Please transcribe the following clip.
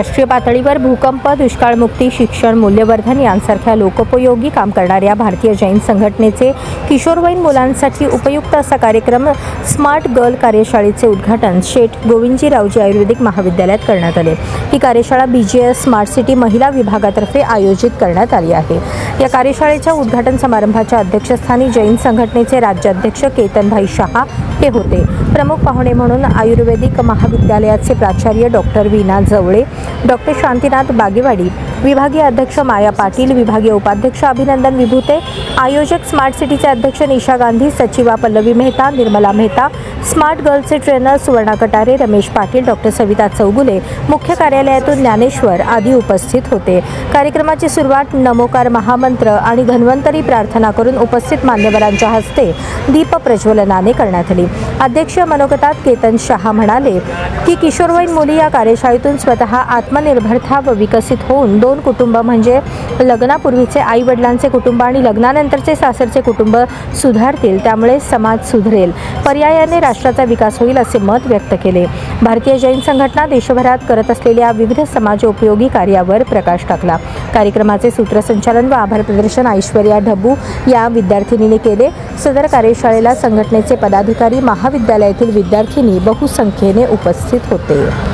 राष्ट्रीय पातळीवर भूकंप, दुष्काळमुक्ती, शिक्षण, मूल्यवर्धन यांसारख्या लोकोपयोगी काम करणाऱ्या भारतीय जैन संघटनेचे किशोरवयीन मुलांसाठी उपयुक्त असा कार्यक्रम स्मार्ट गर्ल कार्यशाळेचे उद्घाटन शेठ गोविंदजीरावजी आयुर्वेदिक महाविद्यालयात करण्यात आले। ही कार्यशाळा BGS स्मार्ट सिटी महिला विभागातर्फे आयोजित करण्यात आली आहे। या कार्यशाळेच्या उद्घाटन समारंभाच्या अध्यक्षस्थानी जैन संघटनेचे राज्याध्यक्ष केतनभाई शहा हे होते। प्रमुख पाहुणे म्हणून आयुर्वेदिक महाविद्यालयाचे प्राचार्य डॉक्टर वीणा जवळे, डॉक्टर शांतीनाथ बागेवाडी, विभागीय अध्यक्ष माया पाटील, विभागीय उपाध्यक्ष अभिनंदन विभूते, आयोजक स्मार्ट सिटीचे अध्यक्ष निशा गांधी, सचिवा पल्लवी मेहता, निर्मला मेहता, स्मार्ट गर्लचे ट्रेनर सुवर्णा कटारे, रमेश पाटील, डॉक्टर सविता चौगुले, मुख्य कार्यालयातून ज्ञानेश्वर आदी उपस्थित होते। कार्यक्रमाची सुरुवात नमोकार महामंत्र आणि धन्वंतरी प्रार्थना करून उपस्थित मान्यवरांच्या हस्ते दीप प्रज्वलनाने करण्यात आली। अध्यक्ष मनोगतात केतन शहा म्हणाले की किशोरवयीन मुली या कार्यशाळेतून स्वतः आत्मनिर्भरता व विकसित होऊन दोन कुटुंब म्हणजे लग्नापूर्वीचे आई वडिलांचे कुटुंब आणि लग्नानंतरचे सासरचे कुटुंब सुधारतील, त्यामुळे समाज सुधरेल, पर्यायाने राष्ट्राचा विकास होईल असे मत व्यक्त केले। भारतीय जैन संघटना देशभरात करत असलेल्या विविध समाजोपयोगी कार्यावर प्रकाश टाकला। कार्यक्रमाचे सूत्रसंचालन व आभार प्रदर्शन ऐश्वर्या ढबू या विद्यार्थिनीने केले। सदर कार्यशाळेला संघटनेचे पदाधिकारी, महाविद्यालयातील विद्यार्थिनी बहुसंख्येने उपस्थित होते।